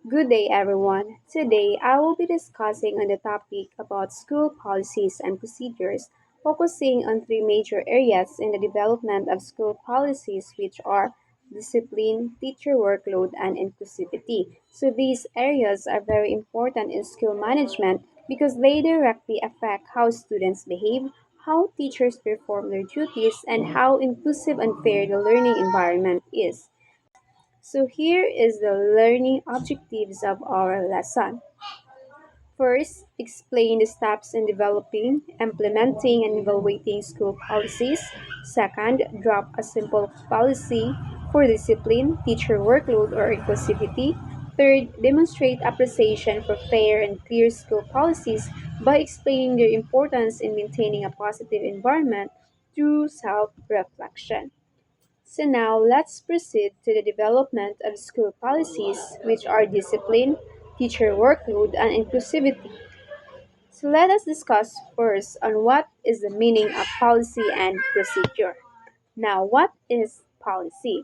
Good day, everyone. Today, I will be discussing on the topic about school policies and procedures, focusing on three major areas in the development of school policies, which are discipline, teacher workload, and inclusivity. So, these areas are very important in school management because they directly affect how students behave, how teachers perform their duties, and how inclusive and fair the learning environment is. So here is the learning objectives of our lesson. First, explain the steps in developing, implementing, and evaluating school policies. Second, drop a simple policy for discipline, teacher workload, or inclusivity. Third, demonstrate appreciation for fair and clear school policies by explaining their importance in maintaining a positive environment through self-reflection. So now let's proceed to the development of school policies, which are discipline, teacher workload, and inclusivity. So let us discuss first on what is the meaning of policy and procedure. Now, what is policy?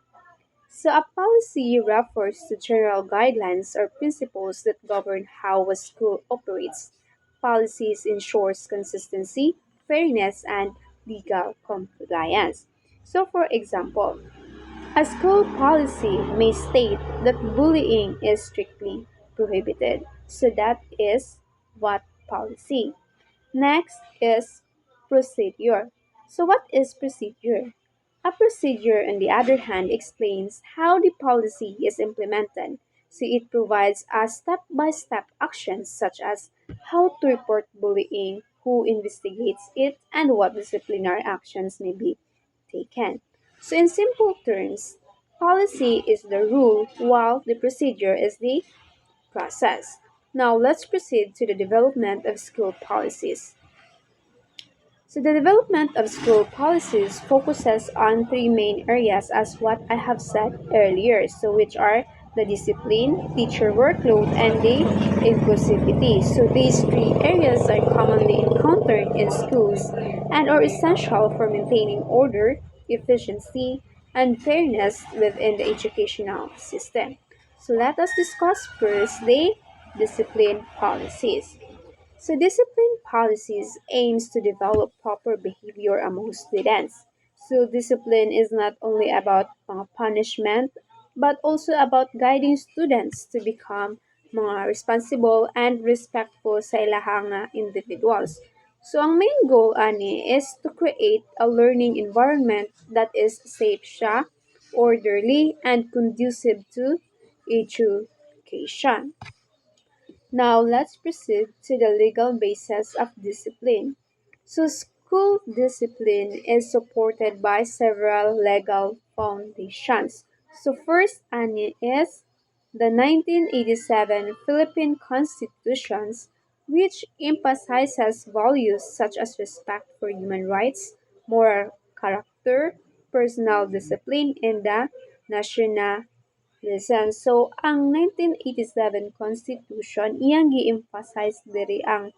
So a policy refers to general guidelines or principles that govern how a school operates. Policies ensures consistency, fairness, and legal compliance. So for example, a school policy may state that bullying is strictly prohibited. So that is what policy. Next is procedure. So what is procedure? A procedure, on the other hand, explains how the policy is implemented. So it provides a step-by-step actions such as how to report bullying, who investigates it, and what disciplinary actions may be taken. So in simple terms, policy is the rule while the procedure is the process. Now let's proceed to the development of school policies. So the development of school policies focuses on three main areas as what I have said earlier, so which are the discipline, teacher workload, and the inclusivity. So these three areas are commonly encountered in schools and are essential for maintaining order, efficiency, and fairness within the educational system. So let us discuss first the discipline policies. So discipline policies aims to develop proper behavior among students. So discipline is not only about punishment but also about guiding students to become mga responsible and respectful sa ilahang individuals. So ang main goal ani is to create a learning environment that is safe siya, orderly, and conducive to education. Now let's proceed to the legal basis of discipline. So school discipline is supported by several legal foundations. So first ani is the 1987 Philippine Constitutions, which emphasizes values such as respect for human rights, moral character, personal discipline, and the national Listen, so ang 1987 Constitution, iyang gi-emphasize diri ang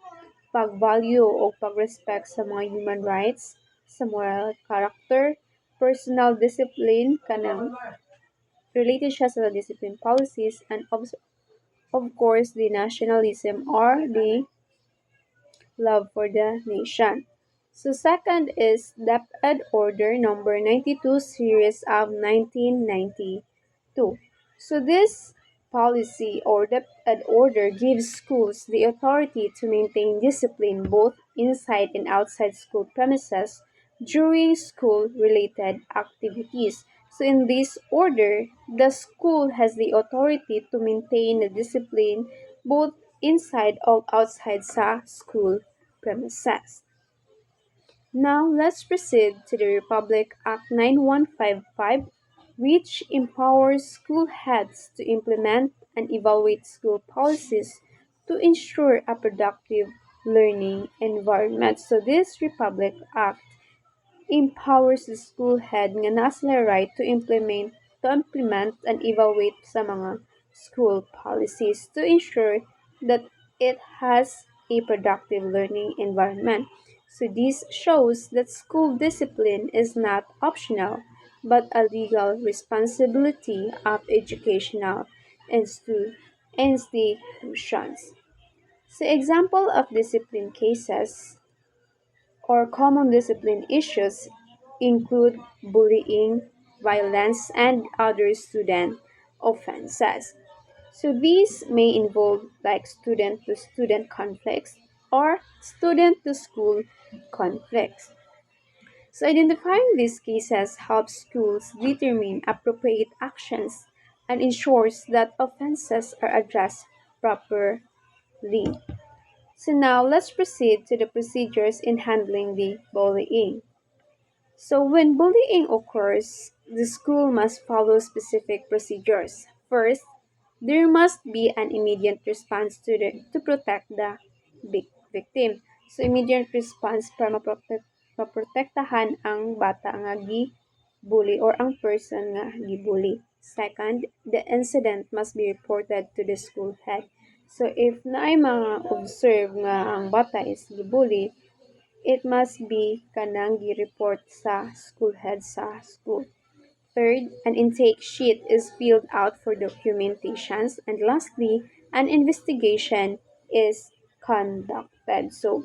pag-value o pag-respect sa mga human rights, sa moral character, personal discipline, kanang related siya sa discipline policies, and of course, the nationalism or the love for the nation. So second is DepEd Order number 92 series of 1992. So this policy or DepEd order gives schools the authority to maintain discipline both inside and outside school premises during school related activities. So in this order, the school has the authority to maintain the discipline both inside or outside sa school premises. Now let's proceed to the Republic Act 9155, which empowers school heads to implement and evaluate school policies to ensure a productive learning environment. So this Republic Act empowers the school head nga naa sila right to implement and evaluate sa mga school policies to ensure that it has a productive learning environment. So this shows that school discipline is not optional but a legal responsibility of educational institutions. institutions. So example of discipline cases or common discipline issues include bullying, violence, and other student offenses. So these may involve like student to student conflicts or student to school conflicts. So identifying these cases helps schools determine appropriate actions and ensures that offenses are addressed properly. So now let's proceed to the procedures in handling the bullying. So when bullying occurs, the school must follow specific procedures. First, there must be an immediate response to protect the victim. So immediate response para maprotektahan ang bata nga bully or ang person nga bully. Second, the incident must be reported to the school head. So if naay mga observe nga ang bata is bully, it must be kanang gi-report sa school head sa school. Third, an intake sheet is filled out for documentations. And lastly, an investigation is conducted. So,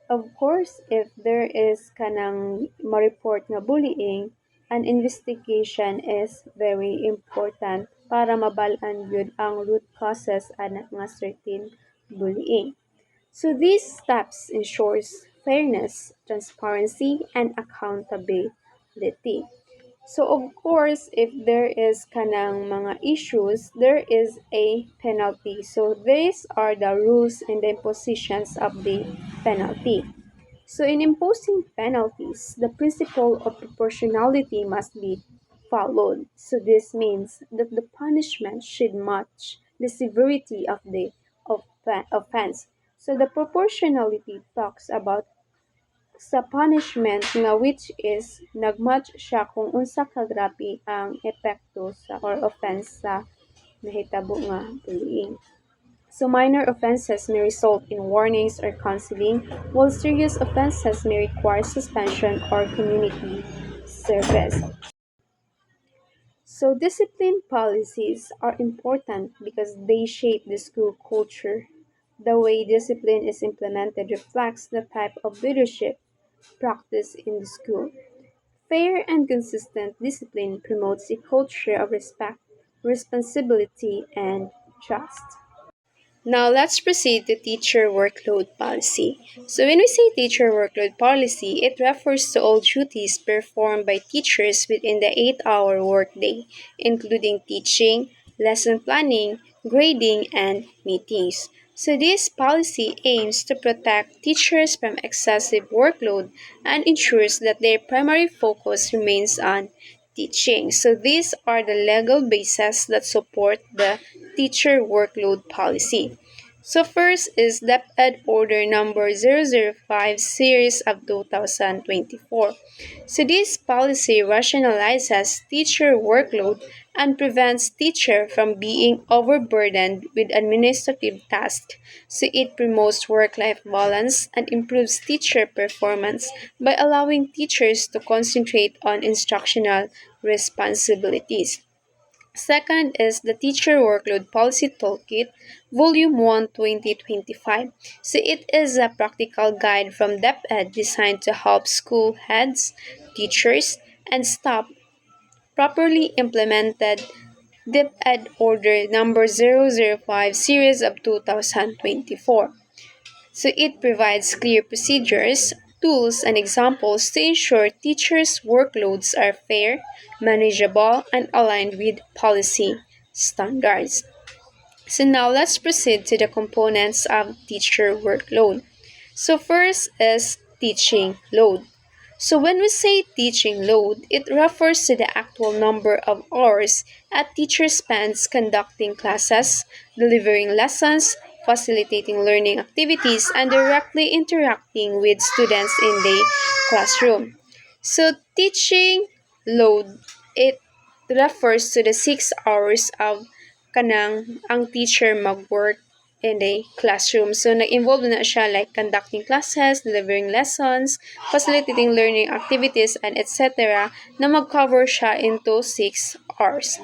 of course, if there is kanang ma-report nga bullying, an investigation is very important para mabalaan yun ang root causes ana nga certain bullying. So these steps ensures fairness, transparency, and accountability. So of course, if there is kanang mga issues, there is a penalty. So these are the rules and the impositions of the penalty. So in imposing penalties, the principle of proportionality must be followed. So this means that the punishment should match the severity of the offense. So the proportionality talks about sa punishment nga which is nagmatch siya kung unsa kagrabe ang epekto sa or offense sa nahitabo nga bullying. So minor offenses may result in warnings or counseling, while serious offenses may require suspension or community service. So discipline policies are important because they shape the school culture. The way discipline is implemented reflects the type of leadership practiced in the school. Fair and consistent discipline promotes a culture of respect, responsibility, and trust. Now let's proceed to teacher workload policy. So when we say teacher workload policy, it refers to all duties performed by teachers within the 8-hour workday, including teaching, lesson planning, grading, and meetings. So this policy aims to protect teachers from excessive workload and ensures that their primary focus remains on teaching. So these are the legal bases that support the teacher workload policy. So first is DepEd Order number 005 series of 2024. So this policy rationalizes teacher workload and prevents teacher from being overburdened with administrative tasks. So it promotes work-life balance and improves teacher performance by allowing teachers to concentrate on instructional responsibilities. Second is the Teacher Workload Policy Toolkit, Volume 1, 2025. So it is a practical guide from DepEd designed to help school heads, teachers, and staff properly implemented DepEd Order number 005 series of 2024. So it provides clear procedures, tools, and examples to ensure teachers' workloads are fair, manageable, and aligned with policy standards. So now let's proceed to the components of teacher workload. So first is teaching load. So when we say teaching load, it refers to the actual number of hours a teacher spends conducting classes, delivering lessons, facilitating learning activities, and directly interacting with students in the classroom. So teaching load, it refers to the 6 hours of kanang ang teacher mag-work in a classroom. So, nag-involve na siya like conducting classes, delivering lessons, facilitating learning activities, and etc. na mag-cover siya into 6 hours.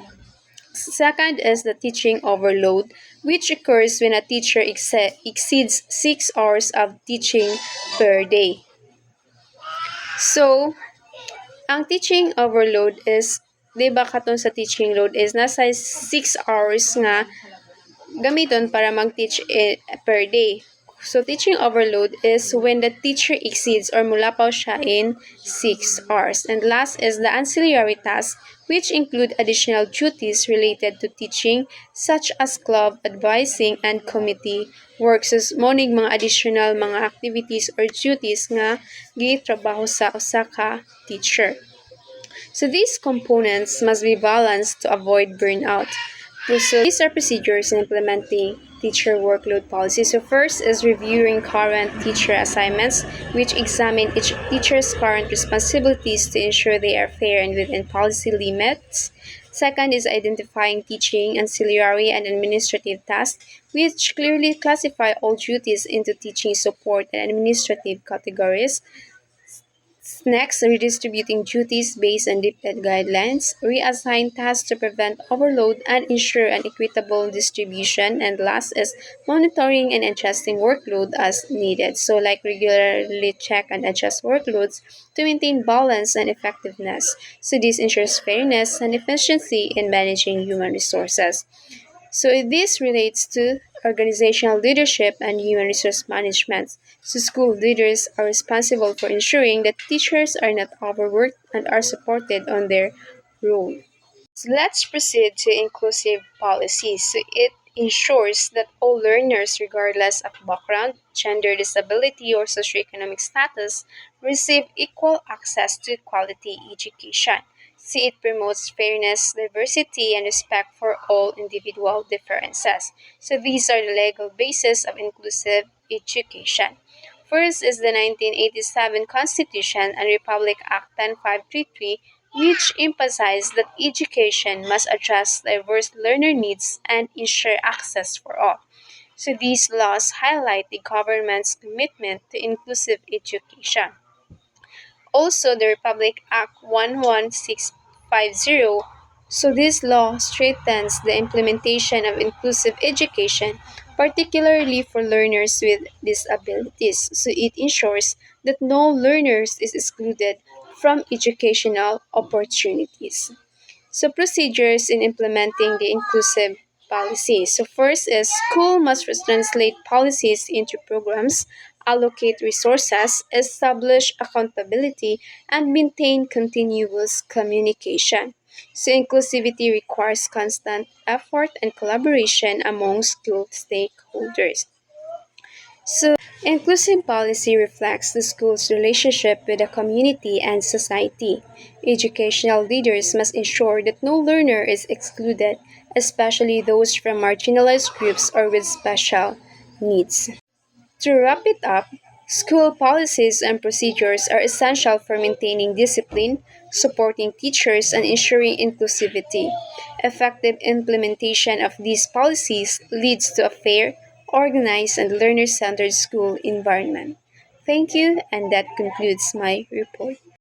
Second is the teaching overload, which occurs when a teacher exceeds 6 hours of teaching per day. So, ang teaching overload is, di ba katon sa teaching load is nasa 6 hours nga gamiton para mag-teach per day. So, teaching overload is when the teacher exceeds or mulapaw siya in 6 hours. And last is the ancillary tasks, which include additional duties related to teaching, such as club, advising, and committee work. So, monig mga additional mga activities or duties nga gitrabaho sa usa ka teacher. So these components must be balanced to avoid burnout. So these are procedures in implementing teacher workload policy. So first is reviewing current teacher assignments, which examine each teacher's current responsibilities to ensure they are fair and within policy limits. Second is identifying teaching, ancillary, and administrative tasks, which clearly classify all duties into teaching support and administrative categories. Next, redistributing duties based on DepEd guidelines, reassign tasks to prevent overload and ensure an equitable distribution. And last is monitoring and adjusting workload as needed. So, like regularly check and adjust workloads to maintain balance and effectiveness. So, this ensures fairness and efficiency in managing human resources. So this relates to organizational leadership and human resource management. So school leaders are responsible for ensuring that teachers are not overworked and are supported on their role. So let's proceed to inclusive policy. So it ensures that all learners, regardless of background, gender, disability, or socioeconomic status, receive equal access to quality education. So it promotes fairness, diversity, and respect for all individual differences. So these are the legal basis of inclusive education. First is the 1987 Constitution and Republic Act 10533, which emphasized that education must address diverse learner needs and ensure access for all. So these laws highlight the government's commitment to inclusive education. Also, the Republic Act 11650. So this law strengthens the implementation of inclusive education, particularly for learners with disabilities. So it ensures that no learners is excluded from educational opportunities. So procedures in implementing the inclusive policy. So first is school must translate policies into programs, allocate resources, establish accountability, and maintain continuous communication. So inclusivity requires constant effort and collaboration among school stakeholders. So, inclusive policy reflects the school's relationship with the community and society. Educational leaders must ensure that no learner is excluded, especially those from marginalized groups or with special needs. To wrap it up, school policies and procedures are essential for maintaining discipline, supporting teachers, and ensuring inclusivity. Effective implementation of these policies leads to a fair, organized, and learner centered school environment. Thank you, and that concludes my report.